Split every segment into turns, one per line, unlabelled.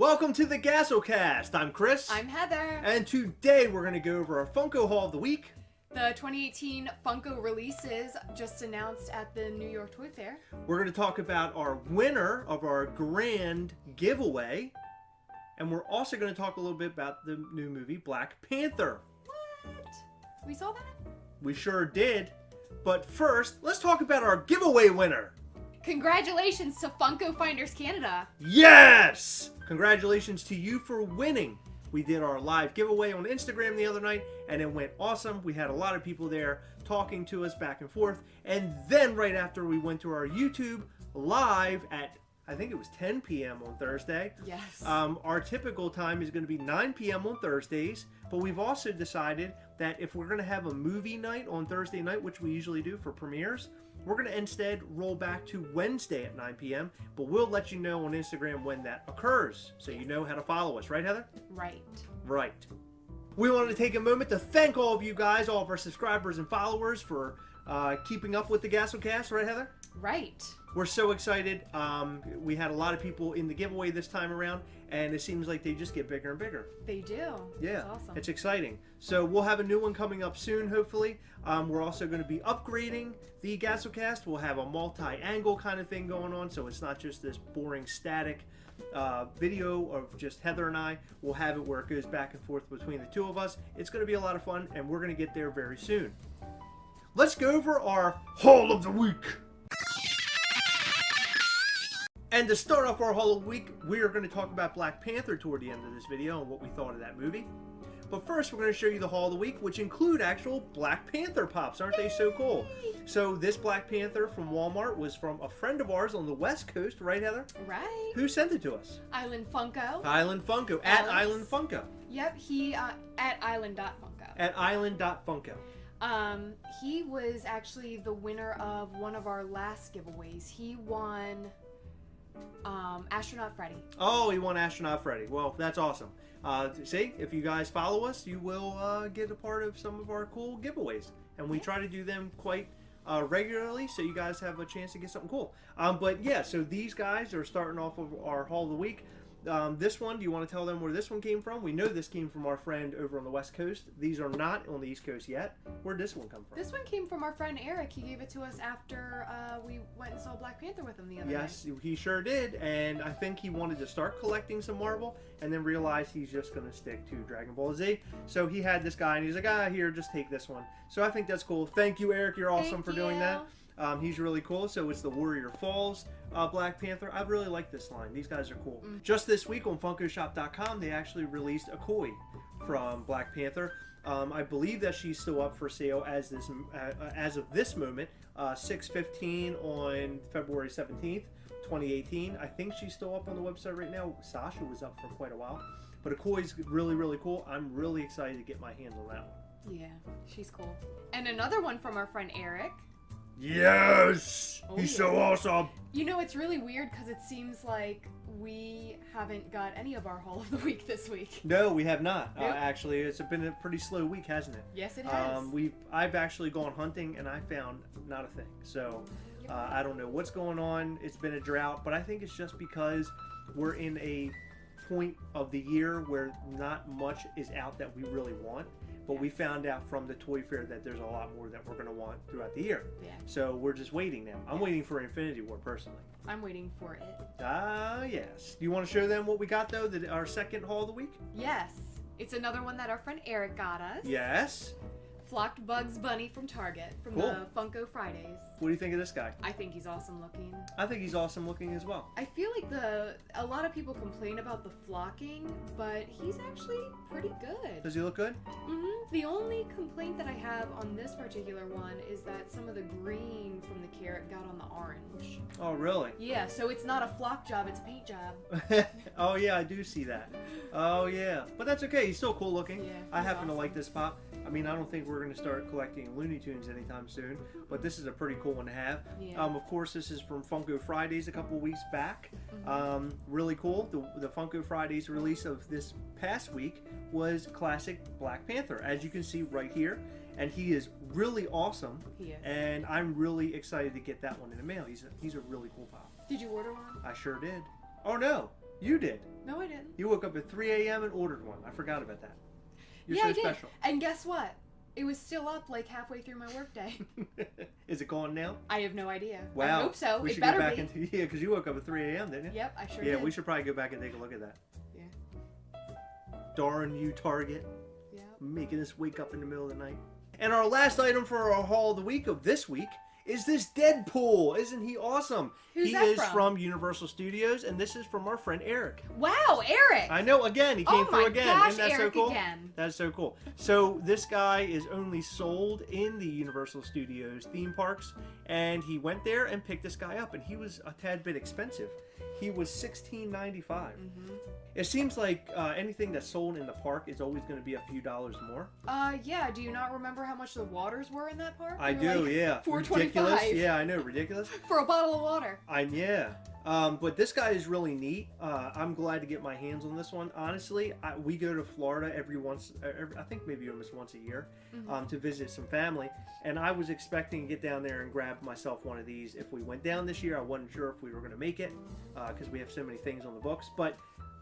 Welcome to the Gastlecast. I'm Chris.
I'm Heather.
And today we're going to go over our Funko Haul of the week.
The 2018 Funko releases just announced at the New York Toy Fair.
We're going to talk about our winner of our grand giveaway. And we're also going to talk a little bit about the new movie Black Panther.
What? We saw that?
We sure did. But first, let's talk about our giveaway winner.
Congratulations to Funko Finders Canada.
Yes! Congratulations to you for winning. We did our live giveaway on Instagram the other night, and it went awesome. We had a lot of people there talking to us back and forth. And then right after, we went to our YouTube live at, I think it was 10 p.m. on Thursday.
Yes.
Our typical time is going to be 9 p.m. on Thursdays, but we've also decided that if we're going to have a movie night on Thursday night, which we usually do for premieres, we're going to instead roll back to Wednesday at 9 p.m., but we'll let you know on Instagram when that occurs, so you know how to follow us. Right, Heather?
Right.
Right. We wanted to take a moment to thank all of you guys, all of our subscribers and followers for keeping up with the Gastlecast. Right, Heather?
Right.
We're so excited. We had a lot of people in the giveaway this time around, and it seems like they just get bigger and bigger.
They do.
Yeah,
That's awesome.
It's exciting. So we'll have a new one coming up soon, hopefully. We're also going to be upgrading the Gastlecast. We'll have a multi-angle kind of thing going on, so it's not just this boring static video of just Heather and I. We'll have it where it goes back and forth between the two of us. It's going to be a lot of fun, and we're going to get there very soon. Let's go over our Haul of the Week. And to start off our Haul of the Week, we are going to talk about Black Panther toward the end of this video and what we thought of that movie. But first, we're going to show you the Haul of the Week, which include actual Black Panther pops. Aren't they so cool? So this Black Panther from Walmart was from a friend of ours on the West Coast, right, Heather?
Right.
Who sent it to us?
Island Funko.
Island Funko. At Island Funko.
Yep, he at island.funko.
At island.funko.
He was actually the winner of one of our last giveaways. He won Astronaut Freddy.
Oh, he won Astronaut Freddy. Well, that's awesome. See, if you guys follow us, you will get a part of some of our cool giveaways. And we try to do them quite regularly, so you guys have a chance to get something cool. But yeah, so these guys are starting off of our Haul of the Week. This one, do you want to tell them where this one came from? We know this came from our friend over on the West Coast. These are not on the East Coast yet. Where'd this one come from?
This one came from our friend Eric. He gave it to us after we went and saw Black Panther with him the other night.
Yes, he sure did. And I think he wanted to start collecting some Marvel and then realized he's just going to stick to Dragon Ball Z. So he had this guy and he's like, here, just take this one. So I think that's cool. Thank you, Eric. You're awesome for doing that. He's really cool. So it's the Warrior Falls Black Panther. I really like this line. These guys are cool. Just this week on FunkoShop.com, they actually released a koi from Black Panther. I believe that she's still up for sale as of this moment, 6/15 on February 17th, 2018. I think she's still up on the website right now. Sasha was up for quite a while. But a koi's really, really cool. I'm really excited to get my hands on that one.
Yeah, she's cool. And another one from our friend Eric.
Yes! He's so awesome!
You know, it's really weird because it seems like we haven't got any of our Haul of the Week this week.
No, we have not.
Nope.
Actually, it's been a pretty slow week, hasn't it?
Yes, it has.
I've actually gone hunting and I found not a thing. So I don't know what's going on. It's been a drought, but I think it's just because we're in a point of the year where not much is out that we really want. But we found out from the toy fair that there's a lot more that we're going to want throughout the year. Yeah. So we're just waiting now. I'm waiting for Infinity War, personally.
I'm waiting for it.
Yes. Do you want to show them what we got, though? Our second Haul of the Week?
Yes. It's another one that our friend Eric got us.
Yes.
Flocked Bugs Bunny from Target, from the Funko Fridays.
What do you think of this guy?
I think he's awesome looking.
I think he's awesome looking as well.
I feel like a lot of people complain about the flocking, but he's actually pretty good.
Does he look good?
Mm-hmm. The only complaint that I have on this particular one is that some of the green from the carrot got on the orange.
Oh, really?
Yeah, so it's not a flock job, it's a paint job.
Oh, yeah, I do see that. Oh, yeah. But that's okay. He's still cool looking.
Yeah,
I happen to like this pop. I mean, I don't think we're going to start collecting Looney Tunes anytime soon, but this is a pretty cool one to have.
Yeah.
Of course, this is from Funko Fridays a couple weeks back. Really cool. The Funko Fridays release of this past week was classic Black Panther, as you can see right here. And he is really awesome.
He is.
And I'm really excited to get that one in the mail. He's a really cool pop.
Did you order one?
I sure did. Oh, no. You did.
No, I didn't.
You woke up at 3 a.m. and ordered one. I forgot about that. You're
yeah,
so
I did.
special.
And guess what? It was still up like halfway through my workday.
Is it gone now?
I have no idea.
Wow.
I hope so.
We
It
should
better
go back
be.
into because you woke up at 3 a.m. didn't you?
Yep, I sure
Yeah,
did.
we should probably go back and take a look at that.
Yeah.
Darn you, Target,
Yeah.
making us wake up in the middle of the night. And our last item for our haul of the week of this week is this Deadpool. Isn't he awesome?
Who's
he
that
is
from?
Universal Studios, and this is from our friend Eric.
Wow, Eric!
I know, again, he came
oh
through
my
again.
gosh,
Isn't that
Eric
so cool?
again.
That's so cool. So this guy is only sold in the Universal Studios theme parks, and he went there and picked this guy up, and he was a tad bit expensive. He was $16.95.
Mm-hmm.
It seems like anything that's sold in the park is always going to be a few dollars more.
Yeah, do you not remember how much the waters were in that park?
I
They
do,
were like
yeah.
$4.25.
Ridiculous. Yeah, I know, ridiculous.
For a bottle of water.
Yeah. But this guy is really neat. I'm glad to get my hands on this one. Honestly, we go to Florida I think maybe almost once a year, to visit some family. And I was expecting to get down there and grab myself one of these if we went down this year. I wasn't sure if we were going to make it because we have so many things on the books. But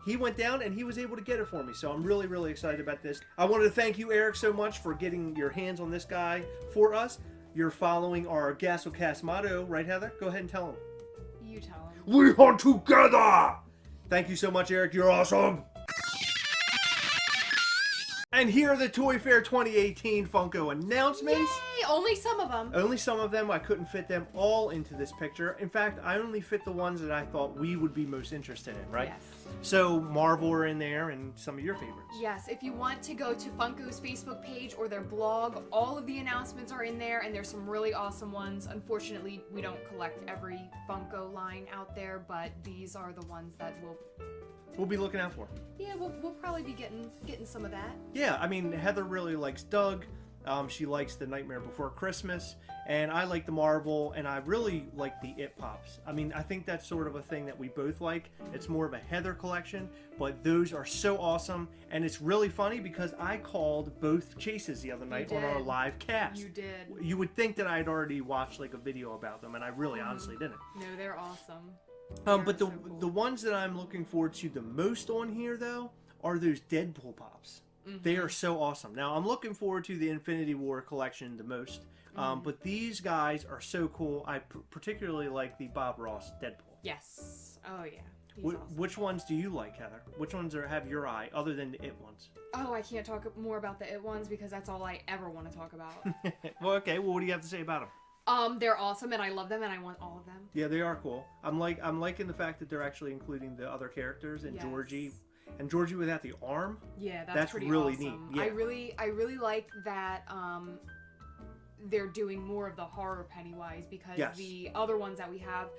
he went down and he was able to get it for me. So I'm really, really excited about this. I wanted to thank you, Eric, so much for getting your hands on this guy for us. You're following our Gastlecast motto, right, Heather? Go ahead and tell him.
You tell him.
We hunt together! Thank you so much, Eric. You're awesome. And here are the Toy Fair 2018 Funko announcements.
Yay! Only some of them.
Only some of them. I couldn't fit them all into this picture. In fact, I only fit the ones that I thought we would be most interested in, right?
Yes.
So Marvel are in there and some of your favorites.
Yes, if you want to go to Funko's Facebook page or their blog, all of the announcements are in there, and there's some really awesome ones. Unfortunately, we don't collect every Funko line out there, but these are the ones that
We'll be looking out for.
Yeah, we'll probably be getting some of that.
Yeah, I mean, Heather really likes Doug. She likes the Nightmare Before Christmas, and I like the Marvel, and I really like the It Pops. I mean, I think that's sort of a thing that we both like. It's more of a Heather collection, but those are so awesome, and it's really funny because I called both chases the other night on our live cast.
You did.
You would think that I'd already watched like a video about them, and I really honestly didn't.
No, they're awesome.
But
so cool.
the ones that I'm looking forward to the most on here, though, are those Deadpool Pops. They are so awesome. Now, I'm looking forward to the Infinity War collection the most, but these guys are so cool. I particularly like the Bob Ross Deadpool.
Yes. Oh, yeah. He's awesome.
Which ones do you like, Heather? Which ones have your eye, other than the It ones?
Oh, I can't talk more about the It ones because that's all I ever want to talk about.
Well, okay. Well, what do you have to say about them?
They're awesome, and I love them, and I want all of them.
Yeah, they are cool. I'm liking the fact that they're actually including the other characters and
Yes.
Georgie without the arm.
Yeah,
That's
pretty
really
awesome.
neat. Yeah.
I really like that they're doing more of the horror Pennywise because
Yes.
the other ones that we have,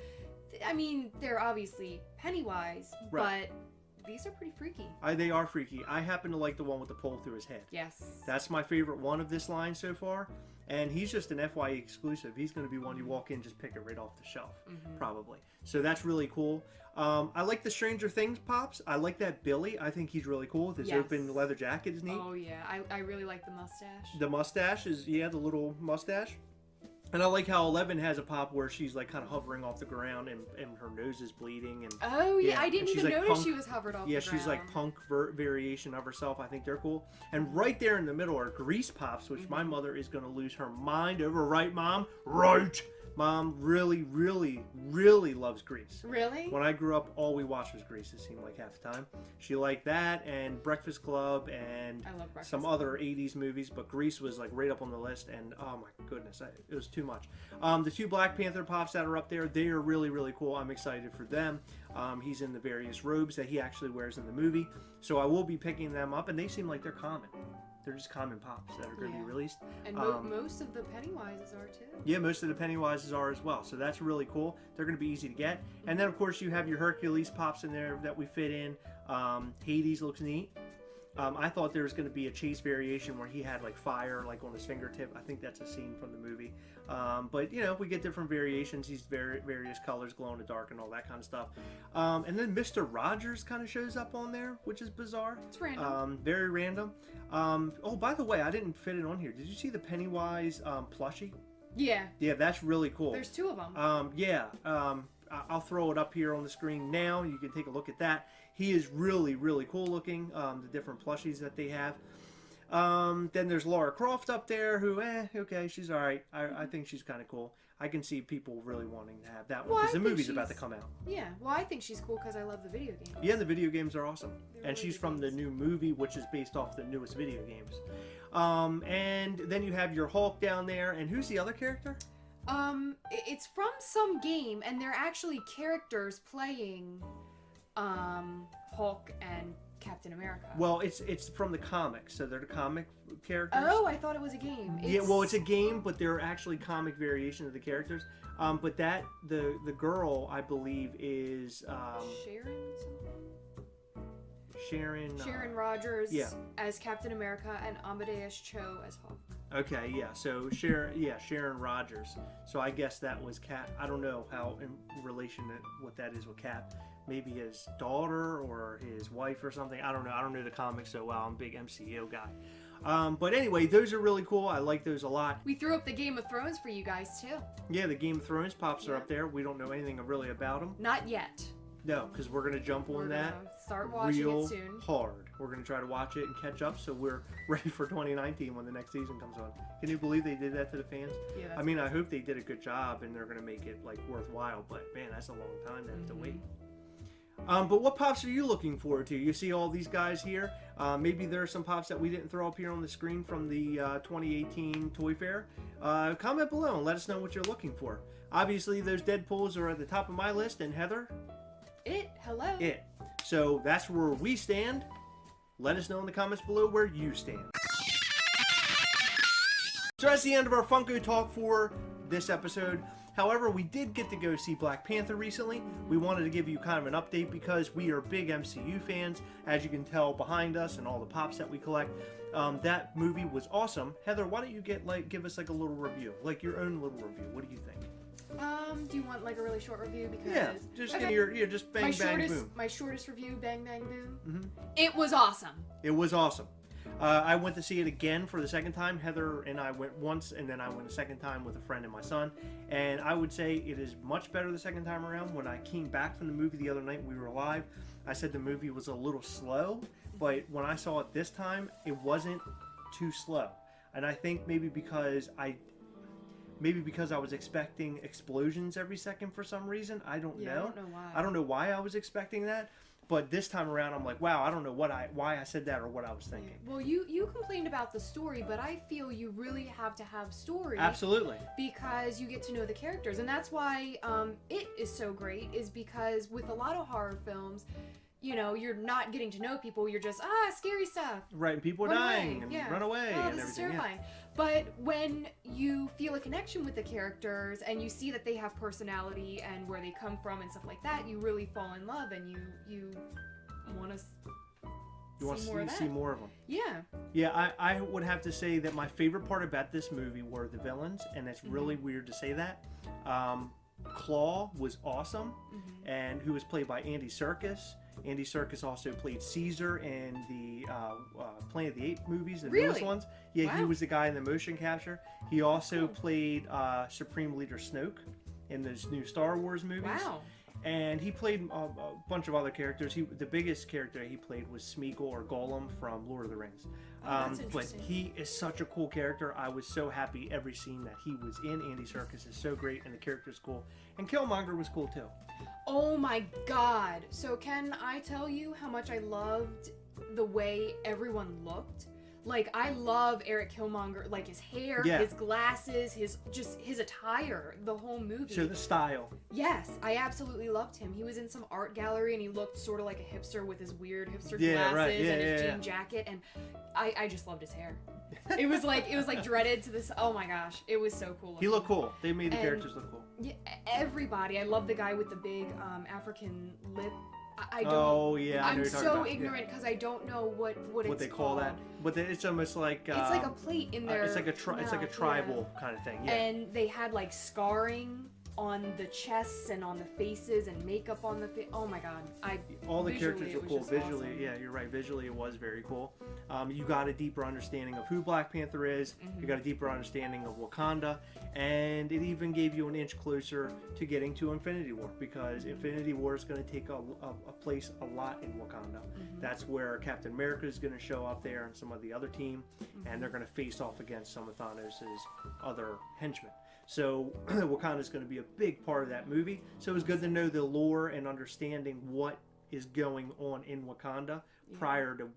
I mean, they're obviously Pennywise,
Right.
but these are pretty freaky.
They are freaky. I happen to like the one with the pole through his head.
Yes.
That's my favorite one of this line so far. And he's just an FYE exclusive. He's going to be one you walk in, just pick it right off the shelf, probably. So that's really cool. I like the Stranger Things Pops. I like that Billy. I think he's really cool with his open leather jacket. Is neat.
Oh, yeah. I really like the mustache.
The mustache is, the little mustache. And I like how 11 has a pop where she's like kind of hovering off the ground and her nose is bleeding. And
Oh, yeah. I didn't
she's
even
like
notice
punk.
she was hovered off the ground.
Yeah, she's like punk variation of herself. I think they're cool. And right there in the middle are Grease Pops, which my mother is going to lose her mind over. Right, Mom? Right. Mom really, really, really loves Grease.
Really?
When I grew up, all we watched was Grease, it seemed like half the time. She liked that and Breakfast Club and
I love Breakfast
some
Club.
other 80s movies, but Grease was like right up on the list, and oh my goodness, it was too much. The two Black Panther Pops that are up there, they are really, really cool. I'm excited for them. He's in the various robes that he actually wears in the movie, so I will be picking them up, and they seem like they're common. They're just common pops that are going to be released.
And most of the Pennywises are too.
Yeah, most of the Pennywises are as well. So that's really cool. They're going to be easy to get. And then, of course, you have your Hercules pops in there that we fit in. Hades looks neat. I thought there was going to be a Chase variation where he had like fire like on his fingertip. I think that's a scene from the movie. But, you know, we get different variations. He's various colors, glow in the dark and all that kind of stuff. And then Mr. Rogers kind of shows up on there, which is bizarre.
It's random.
Very random. Oh, by the way, I didn't fit it on here. Did you see the Pennywise plushie?
Yeah.
Yeah, that's really cool.
There's two of them.
I'll throw it up here on the screen now. You can take a look at that. He is really, really cool looking. The different plushies that they have. Then there's Lara Croft up there, who, okay, she's all right. I think she's kind of cool. I can see people really wanting to have that one because the movie's about to come out.
Yeah, well, I think she's cool because I love the video games.
Yeah, the video games are awesome.
They're
And
really
she's
good
from the
games.
new movie, which is based off the newest video games. And then you have your Hulk down there. And who's the other character?
It's from some game, and they're actually characters playing, Hulk and Captain America.
Well, it's from the comics, so they're the comic characters.
Oh, I thought it was a game.
Yeah, well, it's a game, but they're actually comic variations of the characters. But the girl, I believe, is
Sharon Rogers
yeah.
as Captain America and Amadeus Cho as Hulk.
Okay, yeah. So Sharon Rogers. So I guess that was Cap. I don't know how in relation to what that is with Cap. Maybe his daughter or his wife or something. I don't know. I don't know the comics so well. I'm a big MCU guy. But anyway, those are really cool. I like those a lot.
We threw up the Game of Thrones for you guys too.
Yeah, the Game of Thrones pops are up there. We don't know anything really about them.
Not yet.
No, because we're going to jump on that
start watching
real
it soon.
hard. We're going to try to watch it and catch up so we're ready for 2019 when the next season comes on. Can you believe they did that to the fans?
Yeah,
I mean, I hope they did a good job and they're going to make it like worthwhile, but man, that's a long time to have to wait. But what pops are you looking forward to? You see all these guys here. Maybe there are some pops that we didn't throw up here on the screen from the 2018 Toy Fair. Comment below and let us know what you're looking for. Obviously, those Deadpools are at the top of my list, and Heather?
Hello.
So that's where we stand. Let us know in the comments below where you stand. So that's the end of our Funko talk for this episode. However, we did get to go see Black Panther recently. We wanted to give you kind of an update because we are big MCU fans, as you can tell behind us and all the pops that we collect. That movie was awesome. Heather, why don't you give us like a little review, like your own little review? What do you think?
Do you want like a really short review? Because
yeah, just give your just bang bang boom.
My shortest review, bang bang boom.
Mm-hmm.
It was awesome.
It was awesome. I went to see it again for the second time. Heather and I went once, and then I went a second time with a friend and my son. And I would say it is much better the second time around. When I came back from the movie the other night, we were live. I said the movie was a little slow, but when I saw it this time, it wasn't too slow. And I think maybe because I was expecting explosions every second for some reason. I don't know.
I don't know why.
I don't know why I was expecting that. But this time around, I'm like, wow, I don't know why I said that or what I was thinking.
Well, you complained about the story, but I feel you really have to have story.
Absolutely.
Because you get to know the characters. And that's why it is so great, is because with a lot of horror films, you know, you're not getting to know people. You're just, scary stuff.
Right, and people are dying and run away and everything.
This is terrifying. Yeah. But when you feel a connection with the characters and you see that they have personality and where they come from and stuff like that, you really fall in love and you want to see more of them. Yeah.
Yeah, I would have to say that my favorite part about this movie were the villains, and it's really weird to say that. Claw was awesome, and who was played by Andy Serkis. Andy Serkis also played Caesar in the Planet of the Apes movies, the newest ones. Yeah, wow. He was the guy in the motion capture. He also played Supreme Leader Snoke in those new Star Wars movies.
Wow.
And he played a bunch of other characters. The biggest character he played was Smeagol or Gollum from Lord of the Rings.
That's
but he is such a cool character. I was so happy every scene that he was in. Andy Serkis is so great, and the character's cool. And Killmonger was cool too.
Oh my god. So can I tell you how much I loved the way everyone looked? Like, I love Eric Killmonger, like his hair, his glasses, his attire, the whole movie.
So the style.
Yes, I absolutely loved him. He was in some art gallery and he looked sort of like a hipster with his weird hipster glasses and his jean jacket, and I just loved his hair. It was like dreaded to this. Oh my gosh, it was so cool.
He looked cool. They made the characters look cool.
Yeah, everybody. I love the guy with the big African lip. I don't.
Oh yeah,
I'm so ignorant because I don't know what
they call that. But it's almost like
it's like a plate in there.
It's like a tribal kind of thing. Yeah.
And they had like scarring on the chests and on the faces and makeup on the face. Oh my god.
All the characters
it
are
was
cool.
just
Visually,
awesome.
yeah, you're right. Visually, it was very cool. You got a deeper understanding of who Black Panther is. You got a deeper understanding of Wakanda. And it even gave you an inch closer to getting to Infinity War, because Infinity War is going to take a place a lot in Wakanda. That's where Captain America is going to show up there and some of the other team, and they're going to face off against some of Thanos' other henchmen. So Wakanda is going to be a big part of that movie. So it was good to know the lore and understanding what is going on in Wakanda prior to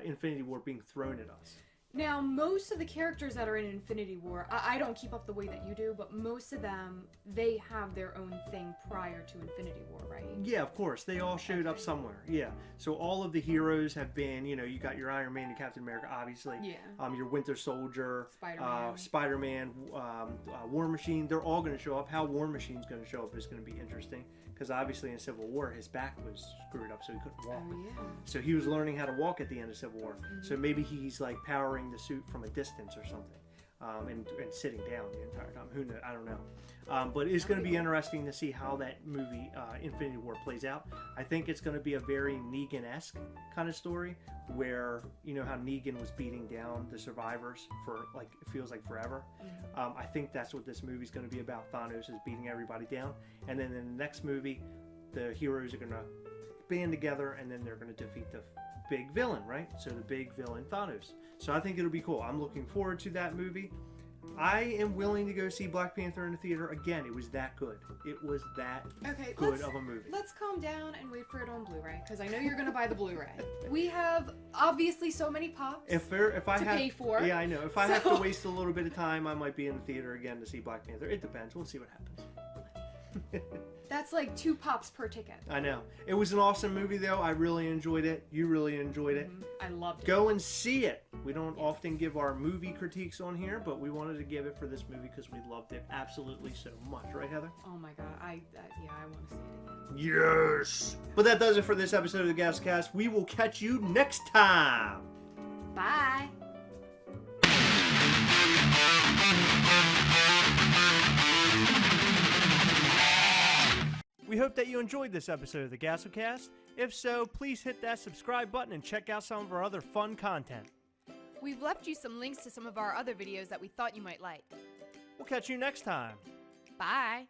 Infinity War being thrown at us.
Now, most of the characters that are in Infinity War, I don't keep up the way that you do, but most of them, they have their own thing prior to Infinity War, right?
Yeah, of course. They all showed up somewhere. Yeah. So all of the heroes have been, you know, you got your Iron Man and Captain America, obviously.
Yeah.
Your Winter Soldier,
Spider-Man.
Spider-Man, War Machine. They're all going to show up. How War Machine's going to show up is going to be interesting, because obviously in Civil War his back was screwed up, so he couldn't walk.
Oh, yeah.
So he was learning how to walk at the end of Civil War. So maybe he's like powering the suit from a distance or something, and sitting down the entire time. Who knows? I don't know. But it's going to be interesting to see how that movie Infinity War plays out. I think it's going to be a very Negan-esque kind of story, where you know how Negan was beating down the survivors for like it feels like forever. I think that's what this movie's going to be about. Thanos is beating everybody down, and then in the next movie, the heroes are going to band together, and then they're going to defeat the big villain, right? So the big villain, Thanos. So I think it'll be cool. I'm looking forward to that movie. I am willing to go see Black Panther in the theater again. It was that good. It was that good of a movie.
Let's calm down and wait for it on Blu-ray, because I know you're going to buy the Blu-ray. We have obviously so many pops
If I
to
have,
pay for.
Yeah, I know. If I have to waste a little bit of time, I might be in the theater again to see Black Panther. It depends. We'll see what happens.
That's like 2 pops per ticket.
I know. It was an awesome movie, though. I really enjoyed it. You really enjoyed it.
I loved it.
Go and see it. We don't often give our movie critiques on here, but we wanted to give it for this movie because we loved it absolutely so much. Right, Heather?
Oh my god. I want to see it again.
Yes! But that does it for this episode of the Gastlecast. We will catch you next time.
Bye.
We hope that you enjoyed this episode of the Gastlecast. If so, please hit that subscribe button and check out some of our other fun content.
We've left you some links to some of our other videos that we thought you might like.
We'll catch you next time.
Bye.